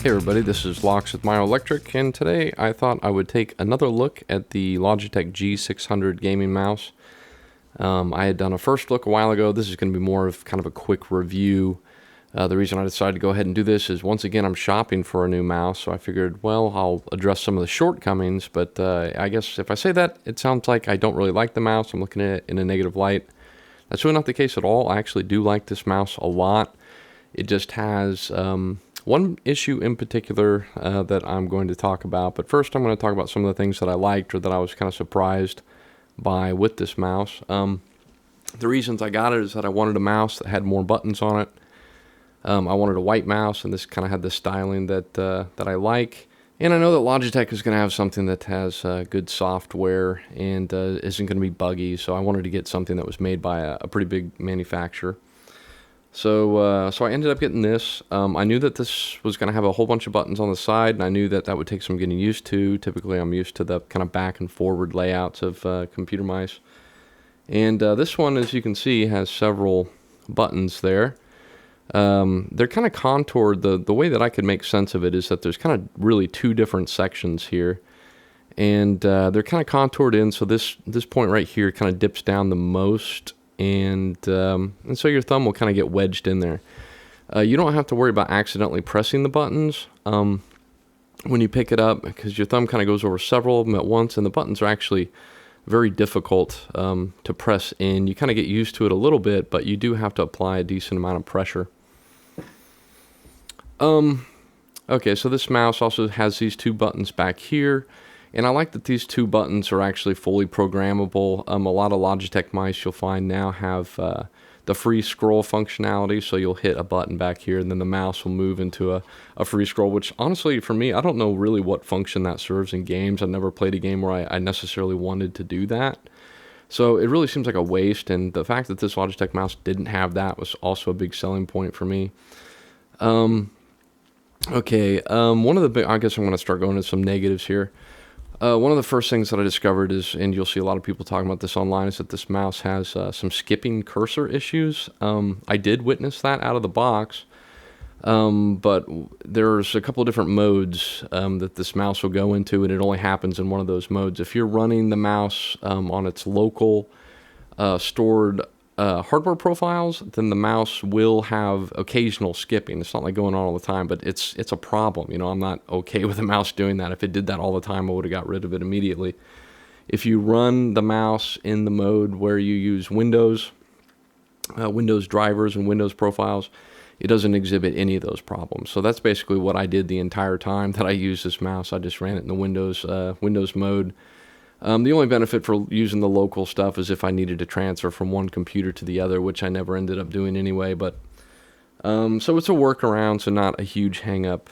Hey everybody, this is Locks with Myoelectric, and today I thought I would take another look at the Logitech G600 gaming mouse. I had done a first look a while ago. This is going to be more of kind of a quick review. The reason I decided to go ahead and do this is, once again, I'm shopping for a new mouse, so I figured, well, I'll address some of the shortcomings, but I guess if I say that, it sounds like I don't really like the mouse. I'm looking at it in a negative light. That's really not the case at all. I actually do like this mouse a lot. It just has one issue in particular that I'm going to talk about. But first, I'm going to talk about some of the things that I liked or that I was kind of surprised by with this mouse. The reasons I got it is that I wanted a mouse that had more buttons on it. I wanted a white mouse, and this kind of had the styling that I like. And I know that Logitech is going to have something that has good software and isn't going to be buggy, so I wanted to get something that was made by a pretty big manufacturer. So I ended up getting this. I knew that this was going to have a whole bunch of buttons on the side, and I knew that that would take some getting used to. Typically, I'm used to the kind of back and forward layouts of computer mice. And this one, as you can see, has several buttons there. They're kind of contoured. The way that I could make sense of it is that there's kind of really two different sections here. And they're kind of contoured in, so this point right here kind of dips down the most. And so your thumb will kind of get wedged in there. You don't have to worry about accidentally pressing the buttons when you pick it up, because your thumb kind of goes over several of them at once, and the buttons are actually very difficult to press in. You kind of get used to it a little bit, but you do have to apply a decent amount of pressure. Okay, so this mouse also has these two buttons back here. And I like that these two buttons are actually fully programmable. A lot of Logitech mice you'll find now have the free scroll functionality, so you'll hit a button back here and then the mouse will move into a free scroll, which honestly for me, I don't know really what function that serves in games. I've never played a game where I necessarily wanted to do that. So it really seems like a waste, and the fact that this Logitech mouse didn't have that was also a big selling point for me. One of the big, I guess I'm going to start going into some negatives here. One of the first things that I discovered is, and you'll see a lot of people talking about this online, is that this mouse has some skipping cursor issues. I did witness that out of the box, but there's a couple of different modes that this mouse will go into, and it only happens in one of those modes. If you're running the mouse on its local stored hardware profiles, then the mouse will have occasional skipping. It's not like going on all the time, but it's a problem. You know, I'm not okay with the mouse doing that. If it did that all the time, I would have got rid of it immediately. If you run the mouse in the mode where you use Windows drivers and Windows profiles, it doesn't exhibit any of those problems. So that's basically what I did the entire time that I used this mouse. I just ran it in the Windows mode. The only benefit for using the local stuff is if I needed to transfer from one computer to the other, which I never ended up doing anyway. But so it's a workaround, so not a huge hang-up.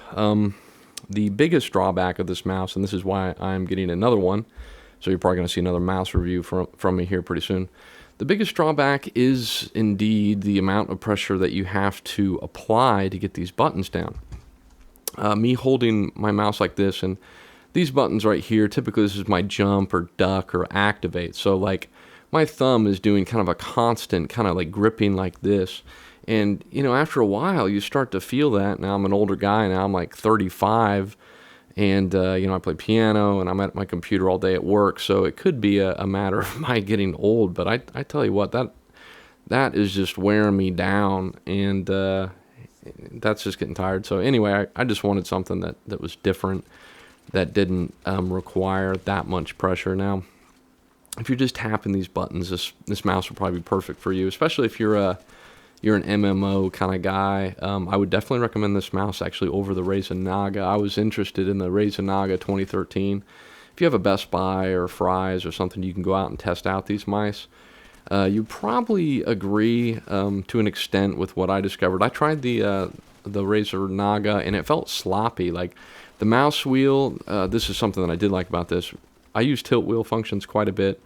The biggest drawback of this mouse, and this is why I'm getting another one, so you're probably going to see another mouse review from me here pretty soon. The biggest drawback is indeed the amount of pressure that you have to apply to get these buttons down. Me holding my mouse like this, and these buttons right here, typically this is my jump or duck or activate. So like my thumb is doing kind of a constant kind of like gripping like this. And, you know, after a while you start to feel that. Now I'm an older guy now, I'm like 35. And, you know, I play piano and I'm at my computer all day at work. So it could be a matter of my getting old. But I tell you what, that is just wearing me down. And that's just getting tired. So anyway, I just wanted something that was different, that didn't require that much pressure. Now, if you're just tapping these buttons, this mouse will probably be perfect for you, especially if you're an MMO kind of guy. I would definitely recommend this mouse actually over the Razer Naga. I was interested in the Razer Naga 2013. If you have a Best Buy or Fry's or something, you can go out and test out these mice. You probably agree to an extent with what I discovered. I tried the Razer Naga, and it felt sloppy. Like the mouse wheel, this is something that I did like about this. I use tilt wheel functions quite a bit.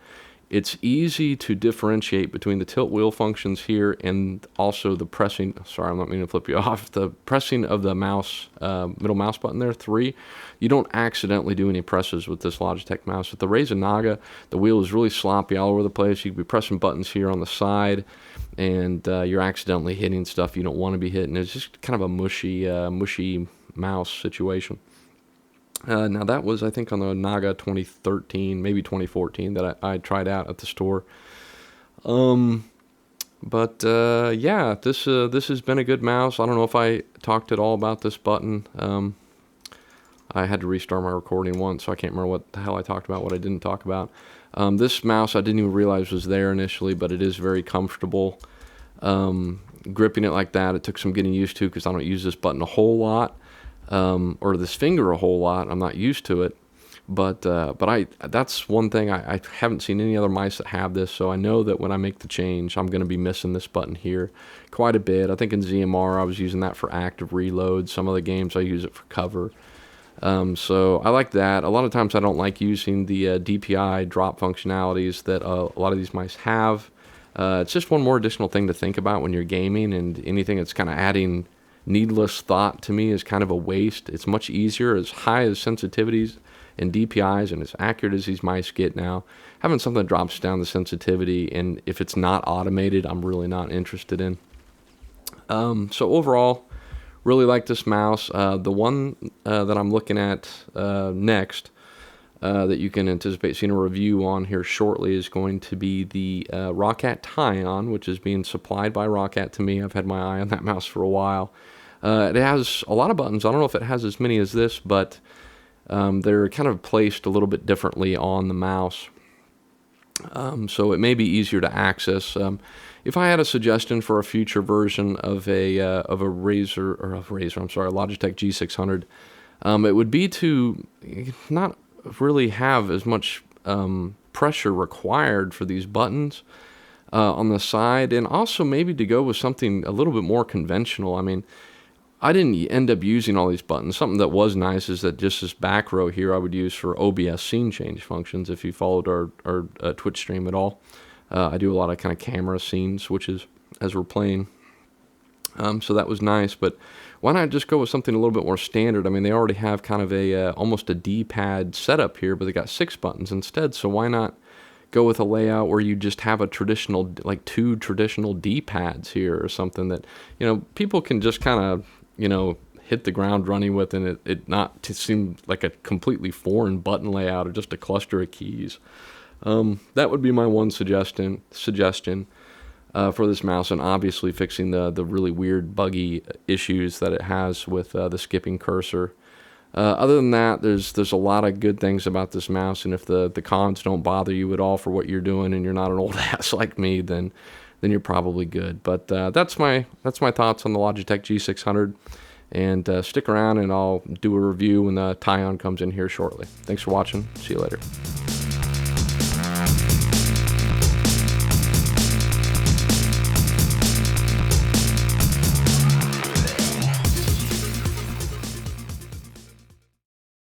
It's easy to differentiate between the tilt wheel functions here and also the pressing, sorry, I'm not meaning to flip you off, the pressing of the mouse, middle mouse button there, 3. You don't accidentally do any presses with this Logitech mouse. With the Razer Naga, the wheel is really sloppy all over the place. You could be pressing buttons here on the side, and you're accidentally hitting stuff you don't want to be hitting. It's just kind of a mushy mouse situation. Now that was, I think, on the Naga 2013, maybe 2014 that I tried out at the store. Yeah, this has been a good mouse. I don't know if I talked at all about this button. I had to restart my recording once, so I can't remember what the hell I talked about, what I didn't talk about. This mouse I didn't even realize was there initially, but it is very comfortable. Gripping it like that, it took some getting used to because I don't use this button a whole lot, or this finger a whole lot. I'm not used to it. But that's one thing I haven't seen any other mice that have this, so I know that when I make the change, I'm going to be missing this button here quite a bit. I think in ZMR I was using that for active reload. Some of the games I use it for cover. So I like that. A lot of times I don't like using the DPI drop functionalities that a lot of these mice have. It's just one more additional thing to think about when you're gaming, and anything that's kind of adding needless thought to me is kind of a waste. It's much easier, as high as sensitivities and DPIs and as accurate as these mice get now, having something that drops down the sensitivity, and if it's not automated, I'm really not interested in. So overall, really like this mouse. The one that I'm looking at next that you can anticipate seeing a review on here shortly is going to be the Roccat Tyon, which is being supplied by Roccat to me. I've had my eye on that mouse for a while. It has a lot of buttons. I don't know if it has as many as this, but they're kind of placed a little bit differently on the mouse. So it may be easier to access. If I had a suggestion for a future version of a Logitech G600, it would be to not really have as much pressure required for these buttons on the side, and also maybe to go with something a little bit more conventional. I mean, I didn't end up using all these buttons. Something that was nice is that just this back row here I would use for OBS scene change functions. If you followed our Twitch stream at all, I do a lot of kind of camera scene switches as we're playing. So that was nice, but why not just go with something a little bit more standard? I mean, they already have kind of a almost a D-pad setup here, but they got 6 buttons instead. So why not go with a layout where you just have a traditional, like 2 traditional D-pads here or something that, people can just kind of, hit the ground running with, and it not to seem like a completely foreign button layout or just a cluster of keys. That would be my one suggestion for this mouse, and obviously fixing the really weird buggy issues that it has with the skipping cursor. Other than that, there's a lot of good things about this mouse, and if the cons don't bother you at all for what you're doing, and you're not an old ass like me, then you're probably good. But that's my thoughts on the Logitech G600, and stick around and I'll do a review when the Tyon comes in here shortly. Thanks for watching. See you later.